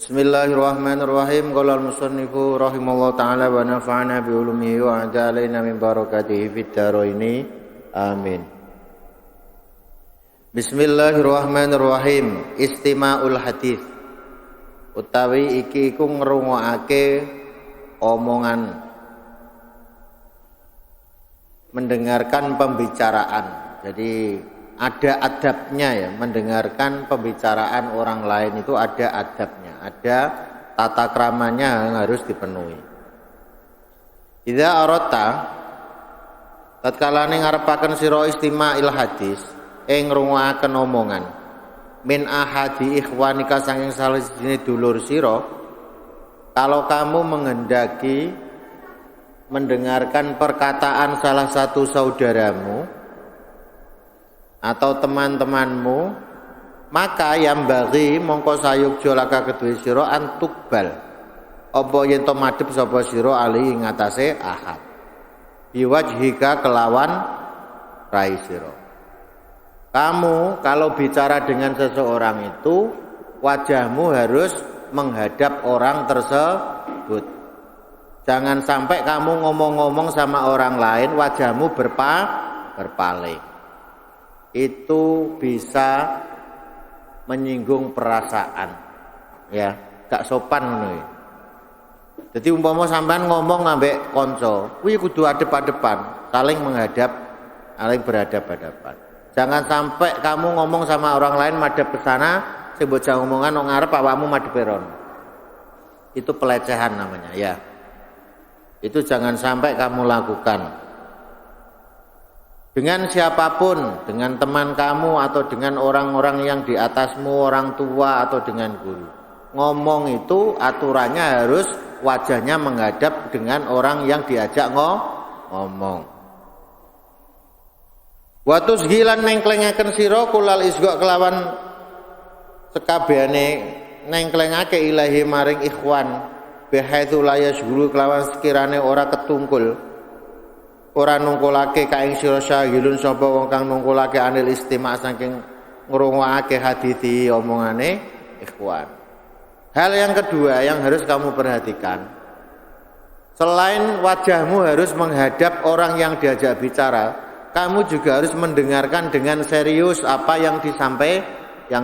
Bismillahirrahmanirrahim. Qala al-musannifu rahimallahu ta'ala wa nafa'ana bi ulumihi wa a'dalaina min barakatihi fid dharaini. Amin. Bismillahirrahmanirrahim. Istima'ul hadis. Utawi iki iku ngrungokake omongan, mendengarkan pembicaraan. Jadi ada adabnya ya, mendengarkan pembicaraan orang lain itu ada adabnya, ada tata kramanya yang harus dipenuhi. Idza arata tatkala ning ngarepaken sira istima'il hadis, ngrungokaken omongan min ahadi ikhwanika saking salah siji dulur sira, kalau kamu menghendaki mendengarkan perkataan salah satu saudaramu atau teman-temanmu, maka yang bagi mongko sayuk jolaka kedue sira antukbal apa yen to madhep sapa sira ali ing atase ahad biwajhika kelawan rai sira. Kamu kalau bicara dengan seseorang itu wajahmu harus menghadap orang tersebut. Jangan sampai kamu ngomong-ngomong sama orang lain wajahmu berpaling. Itu bisa menyinggung perasaan, ya, gak sopan ngono. Jadi umpama sampean ngomong ngambek kanca, kuwi kudu adep-adepan, saling menghadap, saling berhadap-hadapan. Jangan sampai kamu ngomong sama orang lain madhep ke sana, sing bocah omongan nang ngarep awakmu madhep rono. Itu pelecehan namanya, ya. Itu jangan sampai kamu lakukan. Dengan siapapun, dengan teman kamu atau dengan orang-orang yang di atasmu, orang tua atau dengan guru. Ngomong itu aturannya harus wajahnya menghadap dengan orang yang diajak ngomong. Wa tusghilan nengklengaken sira kulal isgha kelawan sekabehane nengklengake ilahi maring ikhwan bihaitsu la yasghulu kelawan sekirane ora ketungkul. Ora nungkulake kaing sira syahilun sapa wong kang nungkulake anil istima' saking ngrungokake hadithi omongane ikhwan. Hal yang kedua yang harus kamu perhatikan, selain wajahmu harus menghadap orang yang diajak bicara, kamu juga harus mendengarkan dengan serius apa yang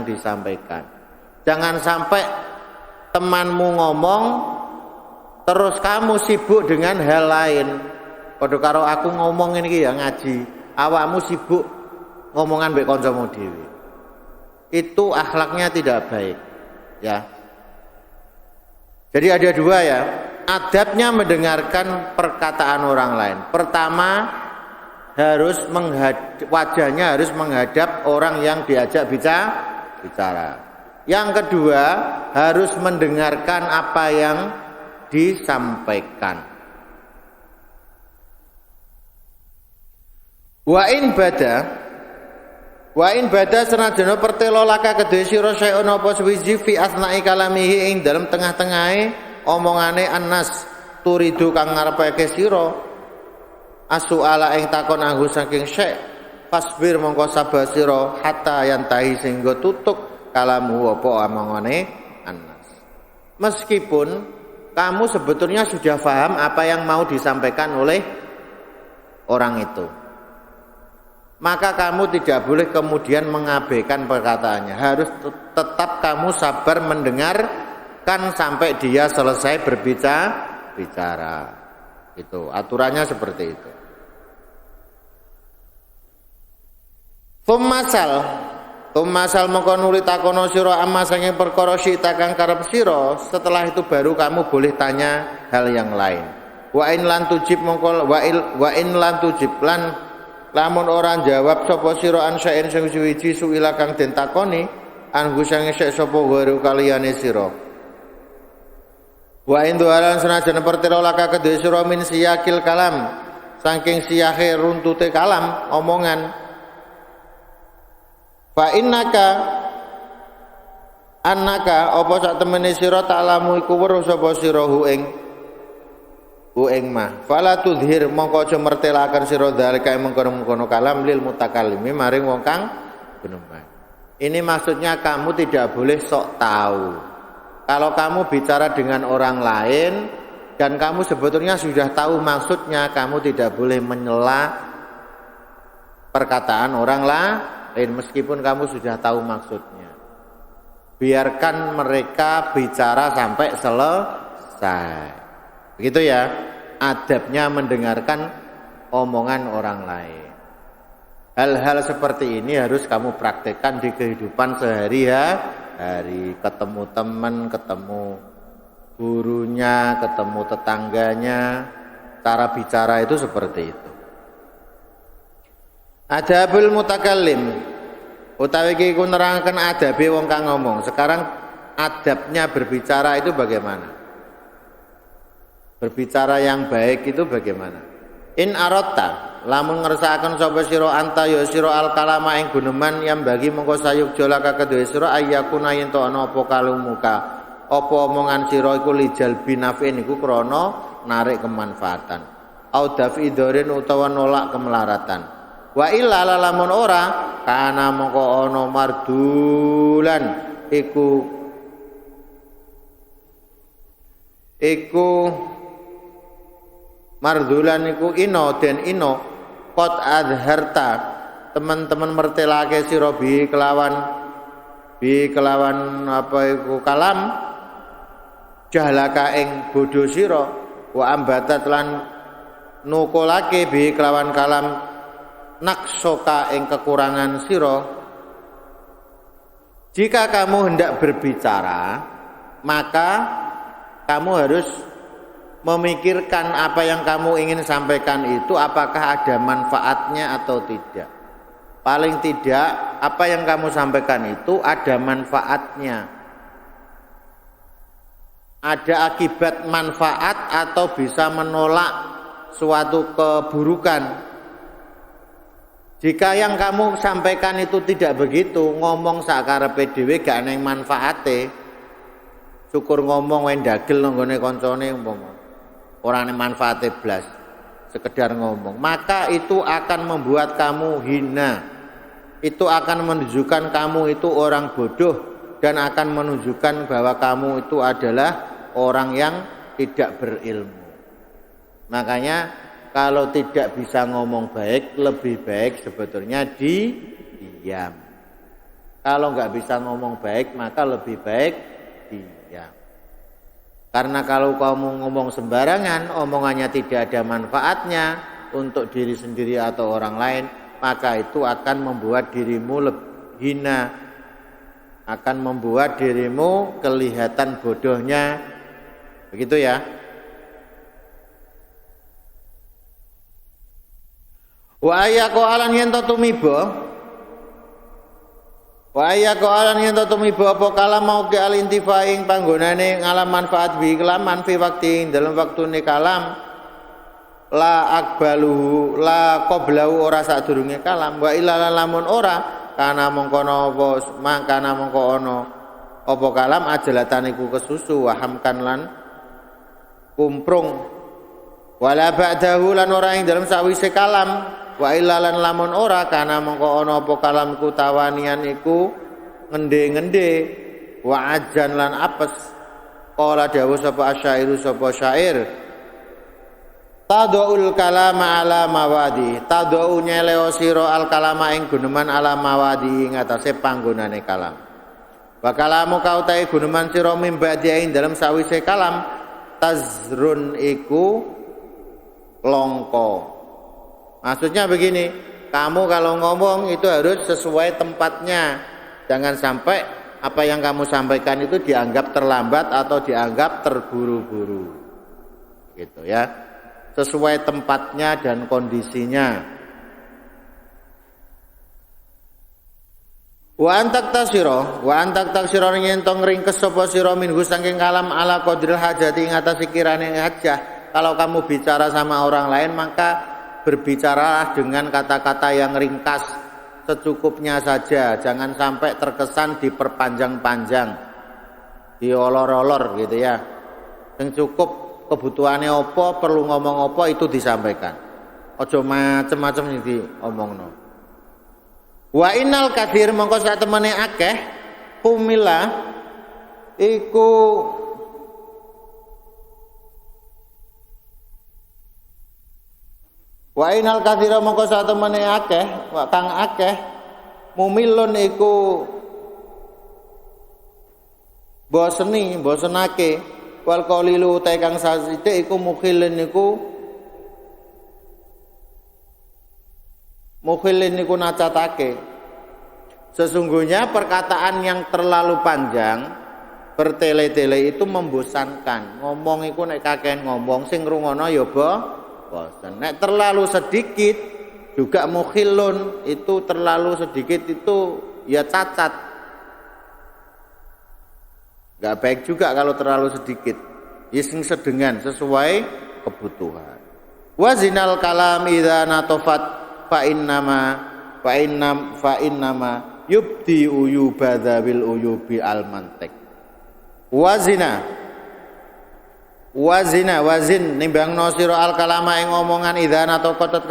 disampaikan. Jangan sampai temanmu ngomong terus kamu sibuk dengan hal lain. Padha karo aku ngomong ini ya ngaji, awakmu sibuk ngomongan mbek kancamu dhewe. Itu akhlaknya tidak baik, ya. Jadi ada dua ya, adabnya mendengarkan perkataan orang lain. Pertama, wajahnya harus menghadap orang yang diajak bicara. Yang kedua, harus mendengarkan apa yang disampaikan. Wa in bada senajana pertelo laka kedhe sira saeun apa suwiji fi asna'i kalamihi ing dalem tengah-tengahe omongane annas turidu kang ngarepake sira asuala ing takon anggo saking syekh fasbir mongko sabar sira hatta yantahi sehingga tutuk kalamu apa omongane annas. Meskipun kamu sebetulnya sudah paham apa yang mau disampaikan oleh orang itu, maka kamu tidak boleh kemudian mengabaikan perkataannya. Harus tetap kamu sabar mendengarkan sampai dia selesai berbicara. Itu aturannya seperti itu. Tumasal mongko nuli takono sira amma saking perkara sita kang karep sira, setelah itu baru kamu boleh tanya hal yang lain. Wa in lan tujib mongko wa in lan tujib lan lamun orang jawab sapa sira ansyain sing suwiji suila kang den takoni anggo sange sek sapa waru kaliyane sira. Wa indoalan senajan pertira laka kedhe sira min siyakil kalam saking siyahe runtute kalam omongan. Fa annaka apa sak temene sira ta'lamu iku weruh sapa sira ing mah fala tudhir mongko aja mertelaken sira dalika mengkono-mengkono kalam lil mutakallimi maring wong kang guneman. Ini maksudnya kamu tidak boleh sok tahu. Kalau kamu bicara dengan orang lain dan kamu sebetulnya sudah tahu maksudnya, kamu tidak boleh menyela perkataan orang lain meskipun kamu sudah tahu maksudnya. Biarkan mereka bicara sampai selesai. Begitu ya, adabnya mendengarkan omongan orang lain. Hal-hal seperti ini harus kamu praktekkan di kehidupan sehari-hari. Ketemu teman, ketemu gurunya, ketemu tetangganya, cara bicara itu seperti itu. Adabul mutakallim, utawi iki ku nerangken adabe wong kang ngomong. Sekarang adabnya berbicara itu bagaimana? Berbicara yang baik itu bagaimana? In aratta, lamun ngersakaken sapa sira anta ya sira al kalama ing guneman yang bagi mengko sayuk jolaka kedue sira ayyakuna yen to ana apa kalumuka. Apa omongan sira iku lijal binafin iku krana narik kemanfaatan. Au dafi dorin utawa nolak kemelaratan. Wa illa lamun ora kana mongko ana mardulan iku mardulan iku ino den ino qad adharta teman-teman mertelake sira bi kelawan apa iku kalam jahlaka ing bodho sira wa ambatat lan nukulake bi kelawan kalam naksoka ing kekurangan sira. Jika kamu hendak berbicara, maka kamu harus memikirkan apa yang kamu ingin sampaikan itu apakah ada manfaatnya atau tidak. Paling tidak apa yang kamu sampaikan itu ada manfaatnya, ada akibat manfaat atau bisa menolak suatu keburukan. Jika yang kamu sampaikan itu tidak begitu, ngomong sakarepe dhewe gak neng manfaate, syukur ngomong wae ndagel nang gone kancane umpama ora neng manfaate blas, sekedar ngomong, maka itu akan membuat kamu hina. Itu akan menunjukkan kamu itu orang bodoh dan akan menunjukkan bahwa kamu itu adalah orang yang tidak berilmu. Makanya kalau tidak bisa ngomong baik, lebih baik sebetulnya diam. Kalau nggak bisa ngomong baik, maka lebih baik diam. Karena kalau kamu ngomong sembarangan, omongannya tidak ada manfaatnya untuk diri sendiri atau orang lain, maka itu akan membuat dirimu hina, akan membuat dirimu kelihatan bodohnya. Begitu ya. Wa ayyako alan yen to tumiba apa kalam mau ke alintifa ing panggonane ngalam manfaat bi kelaman fi waktu dalam waktune kalam la akbaluhu la qablahu ora sadurunge kalam wa illa lamun ora kana mongkono apa mangkana mongko ana apa kalam ajalatan iku kesusu wahamkan lan kumprung wala ba'dahu lan ora ing dalam sawise kalam. Wa ilalan lamun ora kana mongko ana apa kalamku tawanian iku ngende-ngende wa ajan lan apes. Qala dawuh sapa asyairu sapa syair tadul kalama ala mawadi tadau nyeleo sira al kalama ing guneman ala mawadi ing atase panggonane kalam. Wa kalamu kautai guneman sira mimba ing dalam sawise kalam tazrun iku longko. Maksudnya begini, kamu kalau ngomong itu harus sesuai tempatnya. Jangan sampai apa yang kamu sampaikan itu dianggap terlambat atau dianggap terburu-buru. Gitu ya. Sesuai tempatnya dan kondisinya. Wa antak tasira yen to ngringkes sapa sira minhu saking kalam ala qadril hajati ing atase kirane hajah. Kalau kamu bicara sama orang lain maka berbicaralah dengan kata-kata yang ringkas, secukupnya saja, jangan sampai terkesan diperpanjang-panjang, diolor-olor gitu ya. Yang cukup kebutuhannya apa, perlu ngomong apa itu disampaikan. Ojo macem-macem iki omongno. Wa innal katsir mongko sak temene akeh iku wa inal katsira mongko satemene akeh kang akeh mumilun iku bosenake wal qalilu ta kang sithik iku mukhilin niku nacatake. Sesungguhnya perkataan yang terlalu panjang bertele-tele itu membosankan. Ngomong iku nek kakean ngomong sing ngrungono ya bosen. Nek terlalu sedikit juga mukhilun, itu terlalu sedikit itu ya cacat. Enggak baik juga kalau terlalu sedikit. Ya sing sedengan sesuai kebutuhan. Wazinal kalam idza natafat fa innama yubdi uyuba dzawil uyubi al mantik. Wazin nimbangno sira al kalama ing omongan idza natok tatet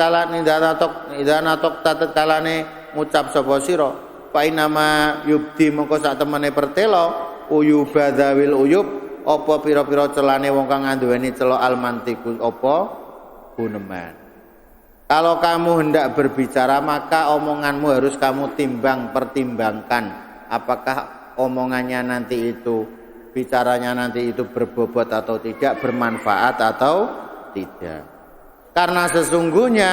kalane ngucap sapa sira fa innama yubdi mongko sak temene pertelo uyuba dzawil uyub apa pira-pira celane wong kang nduweni cela al mantiku apa guneman. Kalau kamu hendak berbicara maka omonganmu harus kamu pertimbangkan apakah omongannya nanti itu bicaranya nanti itu berbobot atau tidak, bermanfaat atau tidak. Karena sesungguhnya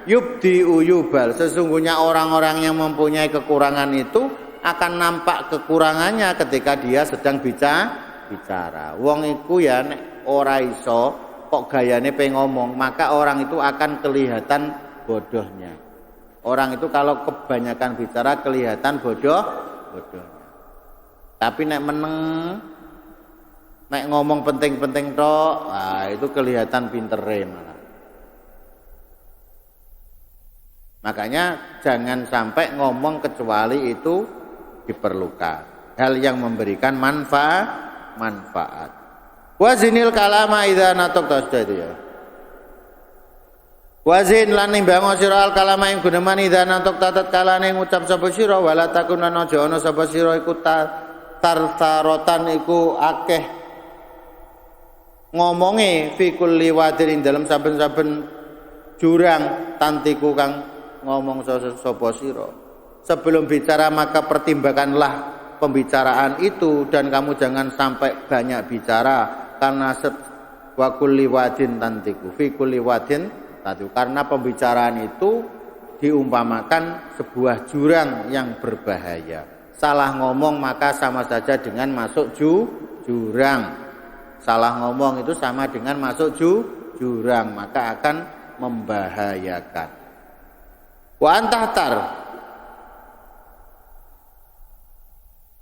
yubdi uyubal, sesungguhnya orang-orang yang mempunyai kekurangan itu akan nampak kekurangannya ketika dia sedang bicara. Wong iku ya nek ora iso kok gayane ngomong, maka orang itu akan kelihatan bodohnya. Orang itu kalau kebanyakan bicara kelihatan bodohnya. Tapi nek ngomong penting-penting tok, itu kelihatan pintere malah. Makanya jangan sampai ngomong kecuali itu diperlukan. Hal yang memberikan manfaat. Wazinil kalama idza natok tasda itu ya. Wazin lan nimbango sira al kalama ing guneman idza natok tatat kalane ngucap sapa sira wala takunan aja ana sapa sira iku tartarotan iku akeh ngomonge fi kulli wadin dalam saben-saben jurang tantiku kang ngomong sapa sira. Sebelum bicara maka pertimbangkanlah pembicaraan itu dan kamu jangan sampai banyak bicara. Karena wa kulli wadin tantiku fi kulli wadin tatu, karena pembicaraan itu diumpamakan sebuah jurang yang berbahaya. Salah ngomong maka sama saja dengan masuk jurang. Salah ngomong itu sama dengan masuk jurang, maka akan membahayakan. Wa antahtar,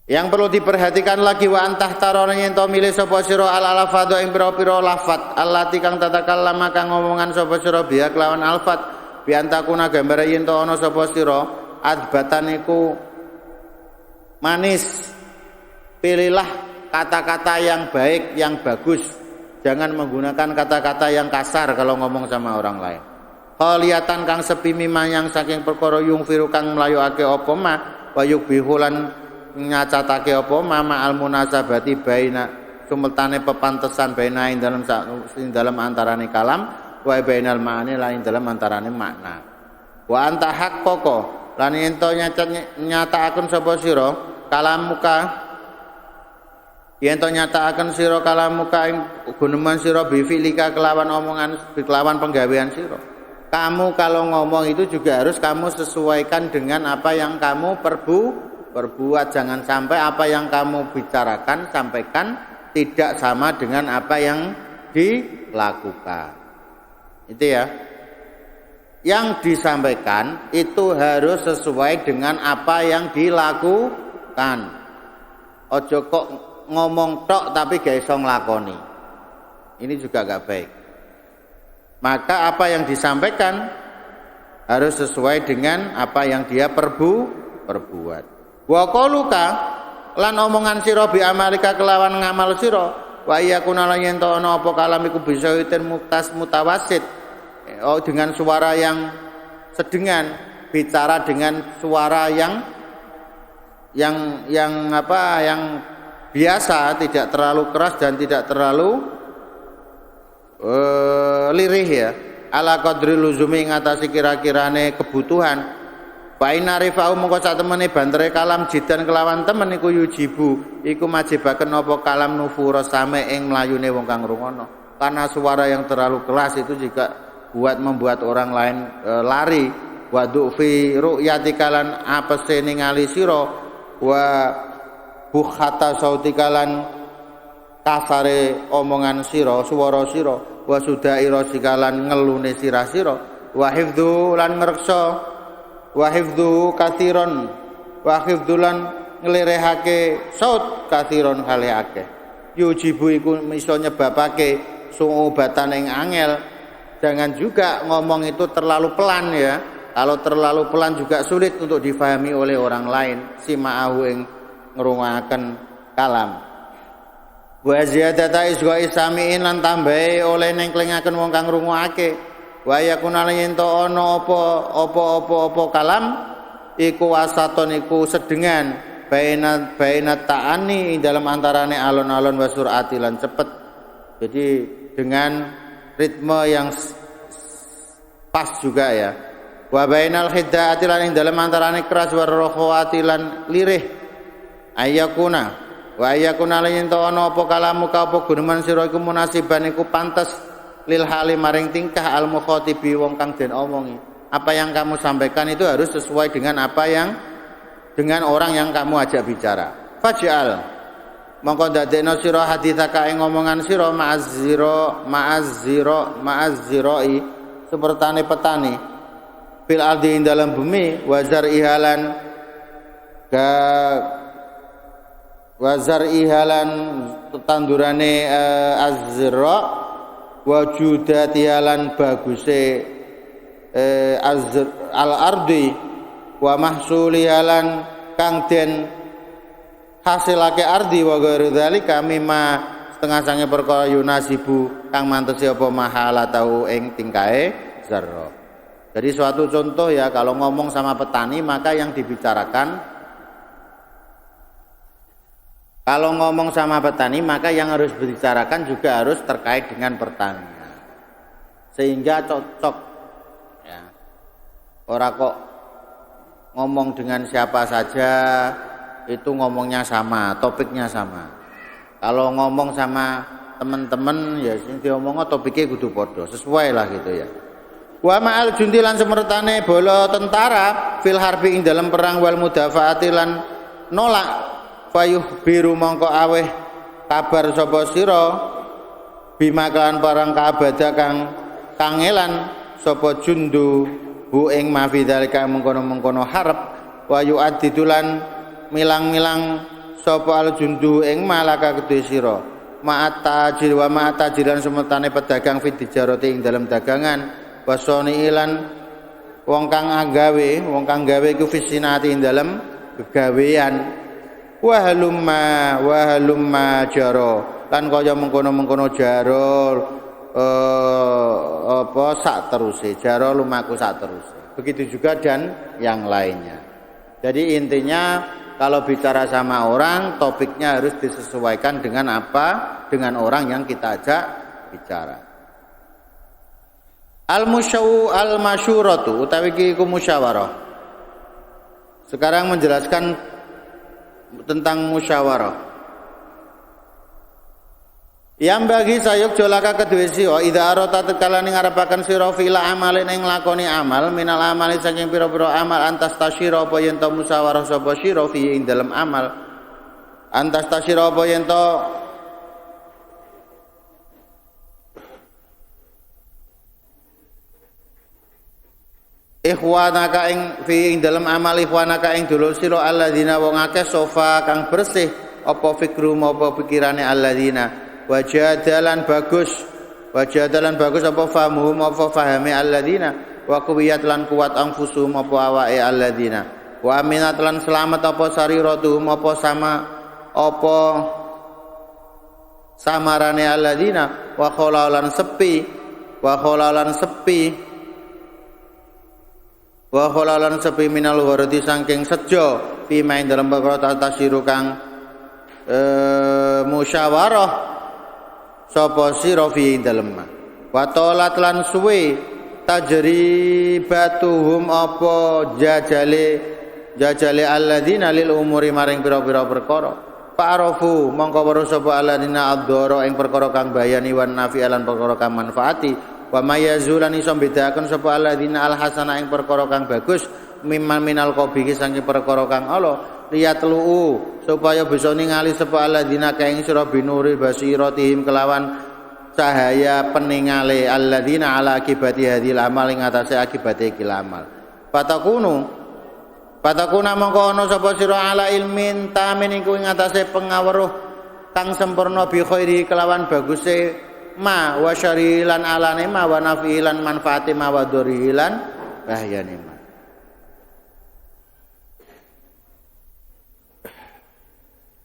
yang perlu diperhatikan lagi wa antah tarone yen to milih sapa sira al-alfadha ing pira-pira lafat allati kang tatakallama kang ngomongan sapa sira biya kelawan alfat bi antakuna gambare yen to ana sapa sira adbatan iku manis. Pilihlah kata-kata yang baik, yang bagus. Jangan menggunakan kata-kata yang kasar kalau ngomong sama orang lain. Khaliyatan kang sepi mimah yang saking perkara yung firu kang mlayokake apa ma wa yukbihulan nyacatake apa mama al munasabati baina sumeltane pepantesan baina ing dalam antarane kalam wa bainal ma'ani lan dalam antarane makna wa anta haqqaqa lan ento nyatakaken sapa sira kalamuka yen to nyatakaken sira kalamuka ing guneman sira bi filika kelawan omongan kelawan penggawean sira. Kamu kalau ngomong itu juga harus kamu sesuaikan dengan apa yang kamu perbuat. Jangan sampai apa yang kamu bicarakan, sampaikan tidak sama dengan apa yang dilakukan. Itu ya. Yang disampaikan itu harus sesuai dengan apa yang dilakukan. Ojo kok ngomong tok tapi gak iso nglakoni. Ini juga gak baik. Maka apa yang disampaikan harus sesuai dengan apa yang dia perbuat. Wa qaluka lan omongan sira bi amalika kelawan ngamal sira wa yakuna lan yen ana apa kalam iku bisa itin mutawasit dengan suara yang sedengan, bicara dengan suara yang biasa, tidak terlalu keras dan tidak terlalu lirih ya. Ala qadri luzumi ngatasi kira-kirane kebutuhan. Baina rifa'u mongko sak temene bantere kalam jidan kelawan temen iku yujibu iku majibaken apa kalam nufura same ing mlayune wong kang rungono. Karena suara yang terlalu keras itu juga membuat orang lain lari. Wa du'fi ru'yati kalan apese ningali sira wa bukhata sautikalan kasare omongan sira swara sira wa sudaira sikalan ngelune sira wa hifdzu lan ngreksa wa hifdzu kathiron wa hifdzulan nglirehake saut kathiron kali akeh yujibu iku iso nyebabake suubatan ing angel. Jangan juga ngomong itu terlalu pelan ya. Kalau terlalu pelan juga sulit untuk difahami oleh orang lain. Sima'ahu ing ngrungokaken kalam. Wa ziyadata isgha'i sami'in lan tambahe oleh nengklengaken wong kang ngrungokake. Wa yakuna yen to ana apa kalam iku wasaton iku sedengan baina ta'ani dalam antarane alon-alon wa sur'ati lan cepet. Jadi dengan ritme yang pas juga ya. Wa bainal hiddati lan ing dalam antarane keras wa rokhawati lan lirih. Ayakuna wa ayakuna lan ento ana apa kalamu ka apa guneman sira iku munasiban iku pantes lil hali maring tingkah al mukhatibi wong kang den omongi. Apa yang kamu sampaikan itu harus sesuai dengan dengan orang yang kamu ajak bicara. Faj'al mongko dadekno sira haditsaka ing ngomongan sira ma'azzira'i sepertane petani fil ardi ing dalam bumi wazar ihalan tandurane azra wajudati halan baguse al ardi wa mahsuli halan kang den hasilake ardi wa ghairu dzalika mimma setengah sange perkara yunasibu kang mantesi apa mahala tau ing tingkae zarra. Jadi suatu contoh ya, kalau ngomong sama petani maka yang dibicarakan harus dibicarakan juga harus terkait dengan pertanian. Sehingga cocok ya. Ora kok ngomong dengan siapa saja itu ngomongnya sama, topiknya sama. Kalau ngomong sama teman-teman ya sing diomongno topiknya kudu padha, sesuai lah gitu ya. Wa ma'al jundi lan semertane bala tentara fil harbi ing dalam perang wal mudafaati lan nolak fayuh biru mongko aweh kabar sapa sira bima kan parang kaabada kang kangelan sapa jundu hu ing mafidalika mengkono-mengkono harap wa yu'addidulan milang-milang sapa al jundu ing malaka kedhe sira ma'at tajir wa ma'at tajiran semertane pedagang fit dijarati ing dalam dagangan wasoni ilan wong kang gawe iku fisinati ing dalam kegawean wa halumma jaro lan kaya mengkono-mengkono jaro sak teruse jaro lumaku sak teruse. Begitu juga dan yang lainnya. Jadi intinya kalau bicara sama orang topiknya harus disesuaikan dengan dengan orang yang kita ajak bicara. Al-masyuratu utawi iku musyawarah. Sekarang menjelaskan tentang musyawarah. Yang bagi sayuk jolaka kedue sira idza arata tekala ning ngarepaken sira fila amalin ing lakoni amal minal amali saking pira-pira amal antas tasyira apa yen to musyawarah sapa sira fi ing dalem amal antas tasyira apa yen to ikhwanaka ing fi ing dalem amal ikhwanaka ing dulur sira alladzina wong akeh sofa kang bersih apa fikru apa pikirane alladzina wajadalan bagus apa famuhum apa fahami alladzina wa quwiyat lan kuat anfusuhum apa awake alladzina wa aminat lan selamat apa sariratuhum apa samarane alladzina wa khalalan sepi minal warati saking sejo fi main dalam perkara tasiru kang musyawarah sapa sira fi dalem wa talat lan suwe tajribatuhum apa jajale alladzina lil umuri maring pira-pira perkara fa'arafu mongko weruh sapa alladzina addzara ing perkara kang bayani wan nafi lan perkara kang manfaati wa mayazulan iso bedaken sapa alladzina alhasana ing perkara kang bagus mimman minal qabihi saking perkara kang ala liyatlu supaya bisa ningali sapa alladzina kaing sira binuri basiratihim kelawan cahaya peningale alladzina ala akibati hadil amal ing atase akibate iki amal patakuna mongko ana sapa sira ala ilmin tamin iku ing atase pengaweruh kang sempurna bi khairi kelawan baguse ma wa syarilan alane ma wa nafilan manfaati ma wa durilan bahyane ma.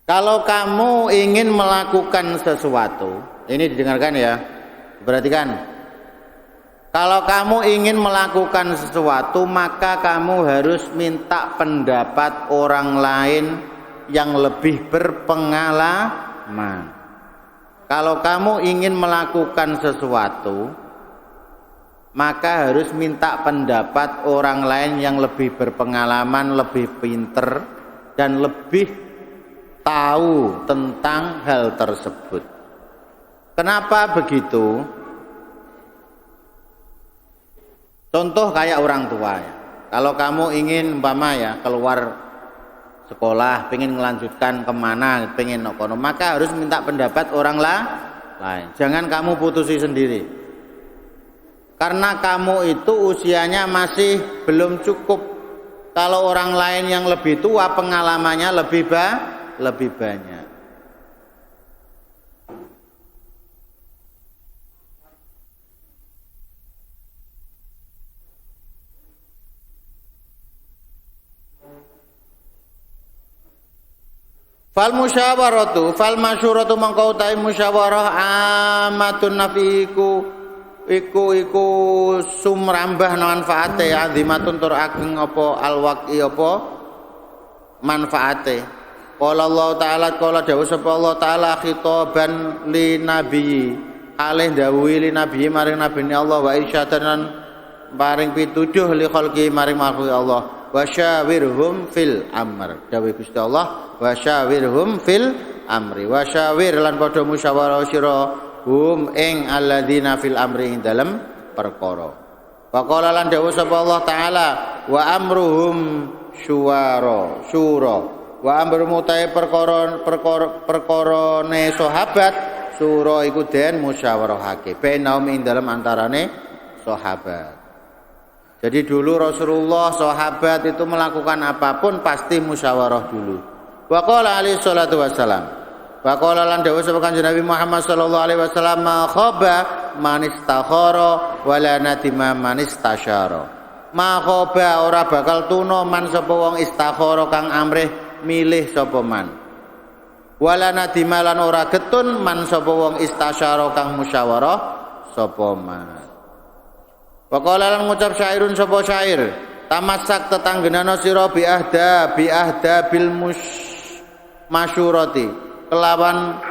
Kalau kamu ingin melakukan sesuatu, ini didengarkan ya, perhatikan. Kalau kamu ingin melakukan sesuatu, maka kamu harus minta pendapat orang lain yang lebih berpengalaman. Kalau kamu ingin melakukan sesuatu, maka harus minta pendapat orang lain yang lebih berpengalaman, lebih pinter, dan lebih tahu tentang hal tersebut. Kenapa begitu? Contoh kayak orang tua ya. Kalau kamu ingin umpama ya keluar sekolah, pengen melanjutkan kemana, pengen nokono, maka harus minta pendapat orang lain. Jangan kamu putusi sendiri. Karena kamu itu usianya masih belum cukup. Kalau orang lain yang lebih tua pengalamannya lebih banyak. Fal musyawaratu fal masyuratu mangko utahe musyawarah amatun nafiku iku sumrambah manfaate azimatun tur ageng apa alwaqi apa manfaate. Qala Allah taala qala dawuh sapa Allah taala khitaban li nabi alih dawuhi li nabi maring nabine Allah wa irsyadanan maring pituduh li khalqi maring makhluk Allah wa syawirhum fil amr dawuh Gusti Allah wa syawirhum fil amri wa syawir lan padha musyawarah sira hum ing alladzina fil amri ing dalem perkara wa qala lan dawuh sapa Allah taala wa amruhum syura wa amru mutai perkara-ne sahabat sura iku den musyawarahake bainaum ing dalem antarane sahabat. Jadi dulu Rasulullah sahabat itu melakukan apapun pasti musyawarah dulu. Wa qala alaihi salatu wassalam. Wa qala lan dawuh sapa Kanjeng Nabi Muhammad sallallahu alaihi wasallam ma khaba man istakhara wa la nadima man istasyara. Ma khaba ora bakal tuna man sapa wong istakhara kang amrih milih sapa man wala nadimalan ora getun man sapa wong istasyara kang musyawarah sapa man wa qala lan ngucap syairun sapa syair tamassak tetanggenana sira bi ahda bil masyurati kelawan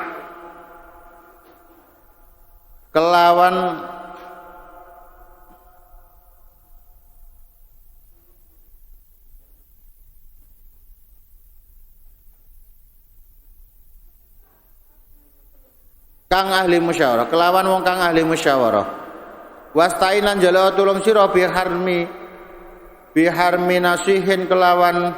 kang ahli musyawarah kelawan wong kang ahli musyawarah wastainan jala tulung sira biharmi nasihin kelawan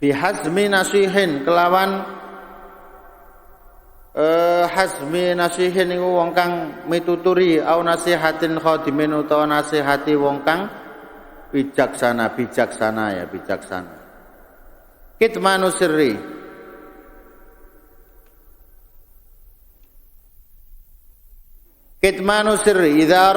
bihazmi nasihin kelawan hasmi nasihin iku wong kang mituturi au nasihatin khadimin utawa nasihati wong kang bijaksana kitmanu sirri idza